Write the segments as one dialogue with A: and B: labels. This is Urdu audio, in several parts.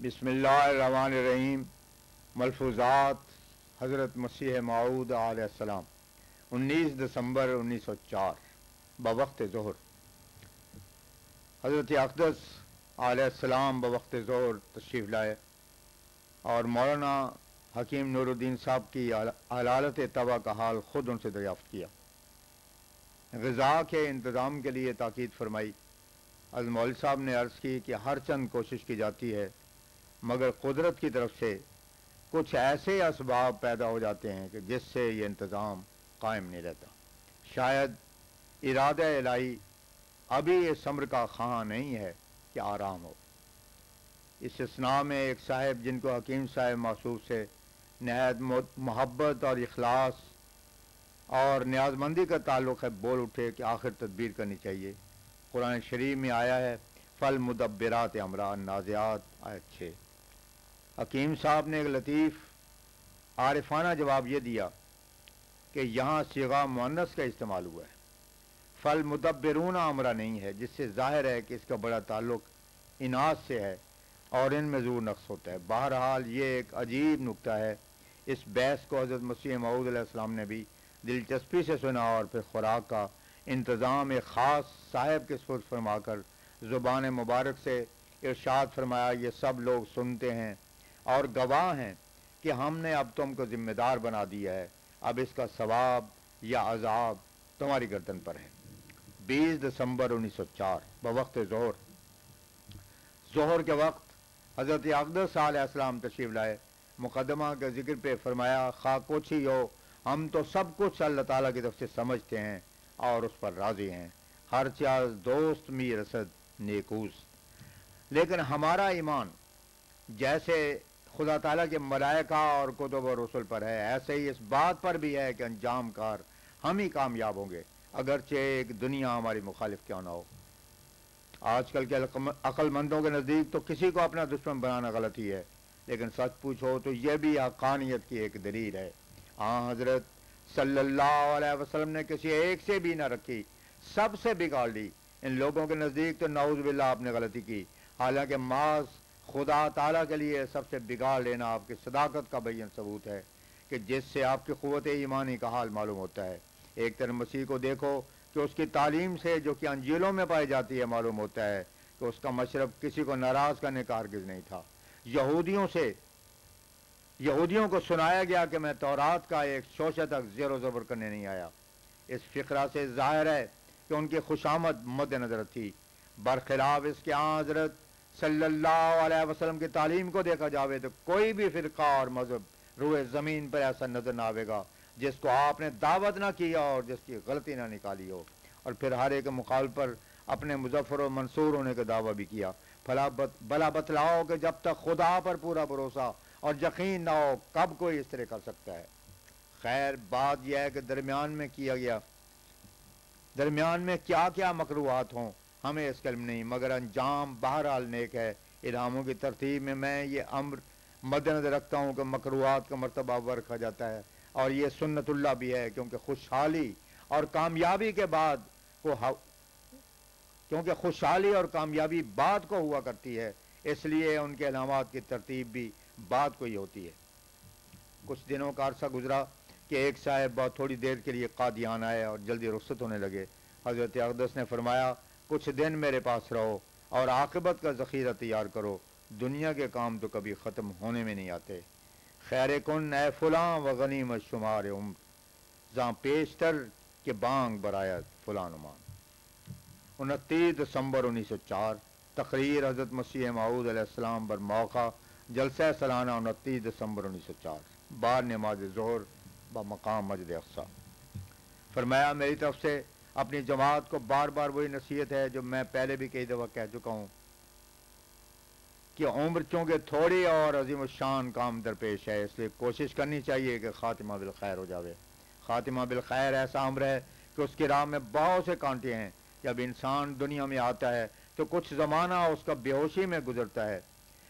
A: بسم اللہ الرحمن الرحیم۔ ملفوظات حضرت مسیح موعود علیہ السلام 19 دسمبر 1904 بوقت ظہر۔ حضرت اقدس علیہ السلام بوقت ظہر تشریف لائے اور مولانا حکیم نور الدین صاحب کی حلالت طبع کا حال خود ان سے دریافت کیا۔ غذا کے انتظام کے لیے تاکید فرمائی۔ حضرت مولوی صاحب نے عرض کی کہ ہر چند کوشش کی جاتی ہے، مگر قدرت کی طرف سے کچھ ایسے اسباب پیدا ہو جاتے ہیں کہ جس سے یہ انتظام قائم نہیں رہتا۔ شاید ارادہ الہی ابھی اس امر کا خواہاں نہیں ہے کہ آرام ہو۔ اس اثناء میں ایک صاحب جن کو حکیم صاحب موصوف سے نہایت محبت اور اخلاص اور نیازمندی کا تعلق ہے، بول اٹھے کہ آخر تدبیر کرنی چاہیے۔ قرآن شریف میں آیا ہے فالمدبرات امرا النازعات آیت 6۔ حکیم صاحب نے ایک لطیف عارفانہ جواب یہ دیا کہ یہاں صیغہ مؤنث کا استعمال ہوا ہے، فالمدبرون امرا نہیں ہے، جس سے ظاہر ہے کہ اس کا بڑا تعلق اناث سے ہے اور ان میں ظہور نقص ہوتا ہے۔ بہرحال یہ ایک عجیب نکتہ ہے۔ اس بحث کو حضرت مسیح موعود علیہ السلام نے بھی دلچسپی سے سنا اور پھر خوراک کا انتظام ایک خاص صاحب کے سپرد فرما کر زبان مبارک سے ارشاد فرمایا، یہ سب لوگ سنتے ہیں اور گواہ ہیں کہ ہم نے اب تم کو ذمہ دار بنا دیا ہے، اب اس کا ثواب یا عذاب تمہاری گردن پر ہے۔ 20 دسمبر 1904 بوقت ظہر۔ ظہر کے وقت حضرت اقدس علیہ السلام تشریف لائے۔ مقدمہ کے ذکر پہ فرمایا، خواہ کچھ ہی ہو، ہم تو سب کچھ اللہ تعالیٰ کی طرف سے سمجھتے ہیں اور اس پر راضی ہیں، ہر چیز دوست می رسد نیکوز۔ لیکن ہمارا ایمان جیسے خدا تعالیٰ کے ملائکہ اور کتب و رسل پر ہے، ایسے ہی اس بات پر بھی ہے کہ انجام کار ہم ہی کامیاب ہوں گے، اگرچہ ایک دنیا ہماری مخالف کیوں نہ ہو۔ آج کل کے عقل مندوں کے نزدیک تو کسی کو اپنا دشمن بنانا غلط ہی ہے، لیکن سچ پوچھو تو یہ بھی حقانیت کی ایک دلیل ہے۔ ہاں، حضرت صلی اللہ علیہ وسلم نے کسی ایک سے بھی نہ رکھی، سب سے بگاڑ لی۔ ان لوگوں کے نزدیک تو نعوذ باللہ آپ نے غلطی کی، حالانکہ محض خدا تعالیٰ کے لیے سب سے بگاڑ لینا آپ کی صداقت کا بین ثبوت ہے کہ جس سے آپ کی قوت ایمانی کا حال معلوم ہوتا ہے۔ ایک طرف مسیح کو دیکھو کہ اس کی تعلیم سے جو کہ انجیلوں میں پائی جاتی ہے معلوم ہوتا ہے کہ اس کا مشرب کسی کو ناراض کرنے کا ہرگز نہیں تھا۔ یہودیوں کو سنایا گیا کہ میں تورات کا ایک شوشہ تک زیر و زبر کرنے نہیں آیا۔ اس فقرہ سے ظاہر ہے کہ ان کی خوشامد مد نظر تھی۔ برخلاف اس کے حضرت صلی اللہ علیہ وسلم کی تعلیم کو دیکھا جاوے تو کوئی بھی فرقہ اور مذہب روئے زمین پر ایسا نظر نہ آئے گا جس کو آپ نے دعوت نہ کیا اور جس کی غلطی نہ نکالی ہو، اور پھر ہر ایک مخالف پر اپنے مظفر و منصور ہونے کا دعویٰ بھی کیا۔ بھلا بتلاؤ کہ جب تک خدا پر پورا بھروسہ اور یقین نہ ہو کب کوئی اس طرح کر سکتا ہے؟ خیر، بات یہ ہے کہ درمیان میں کیا کیا مکروہات ہوں ہمیں اس کا علم نہیں، مگر انجام بہرحال نیک ہے۔ الہاموں کی ترتیب میں یہ امر مد نظر رکھتا ہوں کہ مکروہات کا مرتبہ اول رکھا جاتا ہے، اور یہ سنت اللہ بھی ہے، کیونکہ خوشحالی اور کامیابی بعد کو ہوا کرتی ہے، اس لیے ان کے علامات کی ترتیب بھی بعد کو ہی ہوتی ہے۔ کچھ دنوں کا عرصہ گزرا کہ ایک صاحب بہت تھوڑی دیر کے لیے قادیان آئے اور جلدی رخصت ہونے لگے۔ حضرت اقدس نے فرمایا، کچھ دن میرے پاس رہو اور عاقبت کا ذخیرہ تیار کرو، دنیا کے کام تو کبھی ختم ہونے میں نہیں آتے۔ خیر کن اے فلاں و غنیمت شمار عمر، زاں پیشتر کے بانگ برایت فلاں نمان۔ 29 دسمبر 1904 تقریر حضرت مسیح موعود علیہ السلام پر موقع جلسہ سالانہ 29 دسمبر 1904 بعد نماز ظہر بمقام مسجد اقصی۔ فرمایا، میری طرف سے اپنی جماعت کو بار بار وہی نصیحت ہے جو میں پہلے بھی کئی دفعہ کہہ چکا ہوں کہ عمر چونکہ تھوڑی اور عظیم الشان کام درپیش ہے، اس لیے کوشش کرنی چاہیے کہ خاتمہ بالخیر ہو جاوے۔ خاتمہ بالخیر ایسا امر ہے کہ اس کی راہ میں بہت سے کانٹے ہیں۔ جب انسان دنیا میں آتا ہے تو کچھ زمانہ اس کا بے ہوشی میں گزرتا ہے۔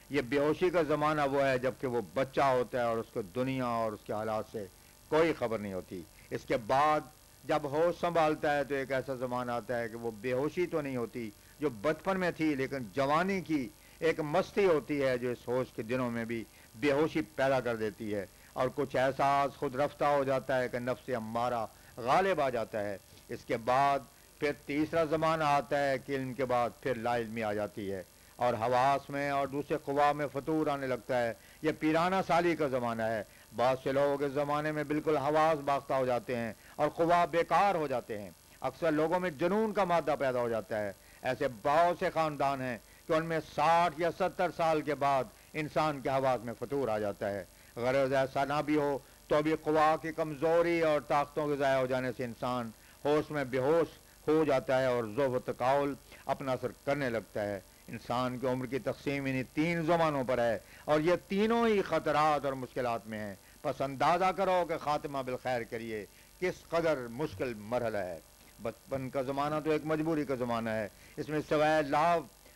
A: یہ بے ہوشی کا زمانہ وہ ہے جب کہ وہ بچہ ہوتا ہے اور اس کو دنیا اور اس کے حالات سے کوئی خبر نہیں ہوتی۔ اس کے بعد جب ہوش سنبھالتا ہے تو ایک ایسا زمانہ آتا ہے کہ وہ بے ہوشی تو نہیں ہوتی جو بچپن میں تھی، لیکن جوانی کی ایک مستی ہوتی ہے جو اس ہوش کے دنوں میں بھی بے ہوشی پیدا کر دیتی ہے، اور کچھ احساس خود رفتہ ہو جاتا ہے کہ نفس امارہ غالب آ جاتا ہے۔ اس کے بعد پھر تیسرا زمانہ آتا ہے کہ علم کے بعد پھر لا علمی آ جاتی ہے، اور حواس میں اور دوسرے قوا میں فتور آنے لگتا ہے۔ یہ پیرانہ سالی کا زمانہ ہے۔ بہت سے لوگ اس زمانے میں بالکل حواس باختہ ہو جاتے ہیں اور قوا بیکار ہو جاتے ہیں۔ اکثر لوگوں میں جنون کا مادہ پیدا ہو جاتا ہے۔ ایسے بہت سے خاندان ہیں کہ ان میں 60 یا 70 سال کے بعد انسان کے حواس میں فتور آ جاتا ہے۔ غرض ایسا نہ بھی ہو تو بھی قوا کی کمزوری اور طاقتوں کے ضائع ہو جانے سے انسان ہوش میں بے ہوش ہو جاتا ہے اور ذوق و تقاول اپنا اثر کرنے لگتا ہے۔ انسان کی عمر کی تقسیم انہی 3 زمانوں پر ہے، اور یہ تینوں ہی خطرات اور مشکلات میں ہیں۔ پس اندازہ کرو کہ خاتمہ بالخیر کریے کس قدر مشکل مرحلہ ہے۔ بچپن کا زمانہ تو ایک مجبوری کا زمانہ ہے۔ اس میں سوائے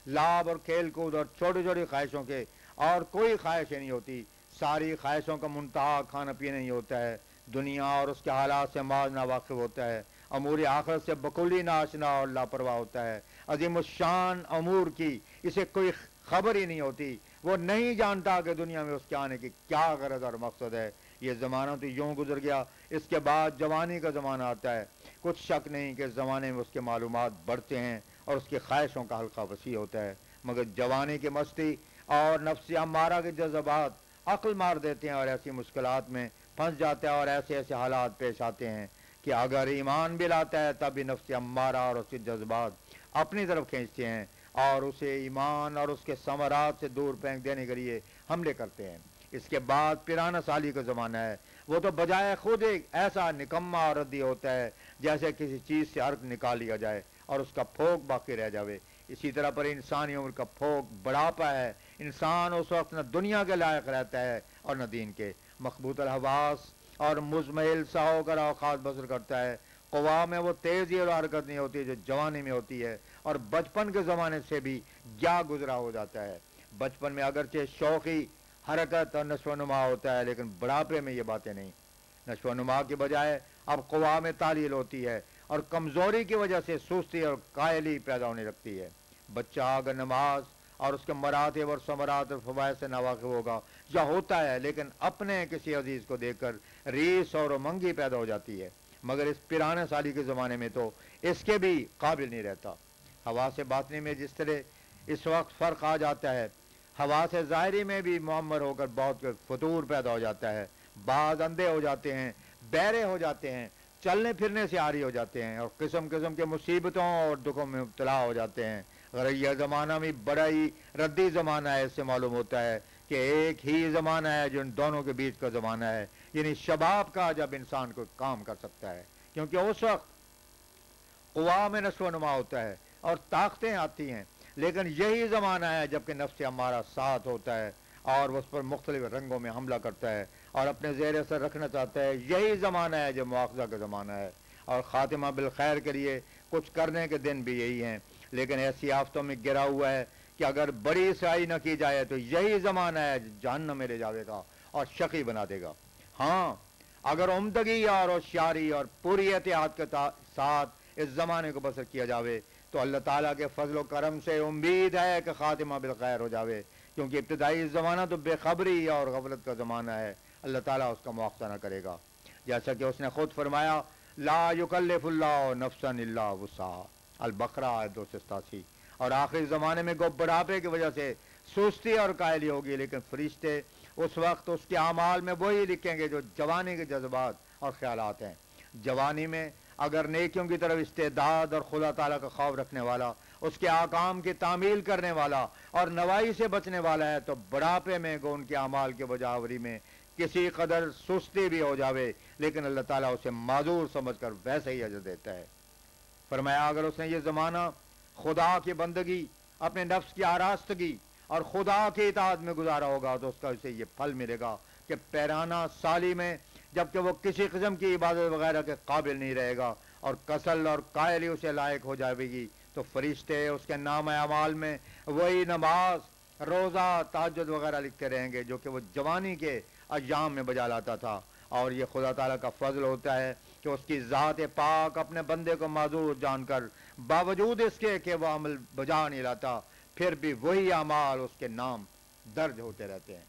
A: لعب اور کھیل کود اور چھوٹی چھوٹی خواہشوں کے اور کوئی خواہشیں نہیں ہوتی۔ ساری خواہشوں کا منتہا کھانا پینا ہی ہوتا ہے۔ دنیا اور اس کے حالات سے محض ناواقف ہوتا ہے۔ امور آخرت سے بکلی ناشنا اور لاپرواہ ہوتا ہے۔ عظیم الشان امور کی اسے کوئی خبر ہی نہیں ہوتی۔ وہ نہیں جانتا کہ دنیا میں اس کے آنے کی کیا غرض اور مقصد ہے۔ یہ زمانہ تو یوں گزر گیا۔ اس کے بعد جوانی کا زمانہ آتا ہے۔ کچھ شک نہیں کہ اس زمانے میں اس کے معلومات بڑھتے ہیں اور اس کی خواہشوں کا حلقہ وسیع ہوتا ہے، مگر جوانی کی مستی اور نفس امارہ کے جذبات عقل مار دیتے ہیں اور ایسی مشکلات میں پھنس جاتا ہے اور ایسے ایسے حالات پیش آتے ہیں کہ اگر ایمان بھی لاتا ہے تب بھی نفس امارہ اور اس کے جذبات اپنی طرف کھینچتے ہیں اور اسے ایمان اور اس کے ثمرات سے دور پھینک دینے کے لیے حملے کرتے ہیں۔ اس کے بعد پیرانہ سالی کا زمانہ ہے۔ وہ تو بجائے خود ایک ایسا نکما اور ردی ہوتا ہے جیسے کسی چیز سے عرق نکال لیا جائے اور اس کا پھونک باقی رہ جاوے۔ اسی طرح پر انسانی عمر کا پھونک بڑھاپا ہے۔ انسان اس وقت نہ دنیا کے لائق رہتا ہے اور نہ دین کے، مخبوط الحواس اور مزمحل سا ہو کر اوقات بسر کرتا ہے۔ قوا میں وہ تیزی اور حرکت نہیں ہوتی جو جوانی میں ہوتی ہے، اور بچپن کے زمانے سے بھی گیا گزرا ہو جاتا ہے۔ بچپن میں اگرچہ شوقی حرکت اور نشو و نما ہوتا ہے، لیکن بڑھاپے میں یہ باتیں نہیں۔ نشو و نما کے بجائے اب قوا میں تعلیل ہوتی ہے، اور کمزوری کی وجہ سے سستی اور قائلی پیدا ہونے لگتی ہے۔ بچہ اگر نماز اور اس کے مراتب اور ثمرات اور فوائد سے ناواقف ہوگا یا ہوتا ہے، لیکن اپنے کسی عزیز کو دیکھ کر ریس اور امنگی پیدا ہو جاتی ہے، مگر اس پیرانے سالی کے زمانے میں تو اس کے بھی قابل نہیں رہتا۔ حواس باطنی میں جس طرح اس وقت فرق آ جاتا ہے، حواس ظاہری میں بھی معمر ہو کر بہت فتور پیدا ہو جاتا ہے۔ بعض اندھے ہو جاتے ہیں، بہرے ہو جاتے ہیں، چلنے پھرنے سے عاری ہو جاتے ہیں، اور قسم قسم کے مصیبتوں اور دکھوں میں مبتلا ہو جاتے ہیں۔ اگر یہ زمانہ بھی بڑا ہی ردی زمانہ ہے، اس سے معلوم ہوتا ہے کہ ایک ہی زمانہ ہے جو ان دونوں کے بیچ کا زمانہ ہے، یعنی شباب کا، جب انسان کو کام کر سکتا ہے، کیونکہ اس وقت قوا میں نشو و نما ہوتا ہے اور طاقتیں آتی ہیں۔ لیکن یہی زمانہ ہے جبکہ نفس ہمارا ساتھ ہوتا ہے اور اس پر مختلف رنگوں میں حملہ کرتا ہے اور اپنے زیر اثر رکھنا چاہتا ہے۔ یہی زمانہ ہے جو مواخذہ کا زمانہ ہے، اور خاتمہ بالخیر کے لیے کچھ کرنے کے دن بھی یہی ہیں، لیکن ایسی آفتوں میں گرا ہوا ہے کہ اگر بڑی سعی نہ کی جائے تو یہی زمانہ ہے جو جہنم میں لے جاوے گا اور شقی بنا دے گا۔ ہاں، اگر عمدگی اور ہوشیاری اور پوری احتیاط کے ساتھ اس زمانے کو بسر کیا جاوے تو اللہ تعالیٰ کے فضل و کرم سے امید ہے کہ خاتمہ بالخیر ہو جاوے، کیونکہ ابتدائی زمانہ تو بے خبری اور غفلت کا زمانہ ہے۔ اللہ تعالیٰ اس کا مواخذہ نہ کرے گا، جیسا کہ اس نے خود فرمایا، لا یکلف اللہ نفسا الا وسعہا، البقرہ آیت 287۔ اور آخری زمانے میں گو بڑھاپے کی وجہ سے سستی اور قائلی ہوگی، لیکن فرشتے اس وقت اس کے اعمال میں وہی لکھیں گے جو جوانی کے جذبات اور خیالات ہیں۔ جوانی میں اگر نیکیوں کی طرف استعداد اور خدا تعالیٰ کا خوف رکھنے والا، اس کے احکام کی تعمیل کرنے والا اور نوائی سے بچنے والا ہے، تو بڑھاپے میں گو ان کے اعمال کے بجاوری میں کسی قدر سستی بھی ہو جاوے، لیکن اللہ تعالیٰ اسے معذور سمجھ کر ویسے ہی اجر دیتا ہے۔ فرمایا اگر اس نے یہ زمانہ خدا کی بندگی، اپنے نفس کی آراستگی اور خدا کی اطاعت میں گزارا ہوگا تو اس کا اسے یہ پھل ملے گا کہ پیرانہ سالی میں جبکہ وہ کسی قسم کی عبادت وغیرہ کے قابل نہیں رہے گا اور کسل اور قائلی اسے لائق ہو جائے گی، تو فرشتے اس کے نام اعمال میں وہی نماز، روزہ، تہجد وغیرہ لکھتے رہیں گے جو کہ وہ جوانی کے ایام میں بجا لاتا تھا۔ اور یہ خدا تعالیٰ کا فضل ہوتا ہے کہ اس کی ذات پاک اپنے بندے کو معذور جان کر باوجود اس کے کہ وہ عمل بجا نہیں لاتا، پھر بھی وہی اعمال اس کے نام درج ہوتے رہتے ہیں۔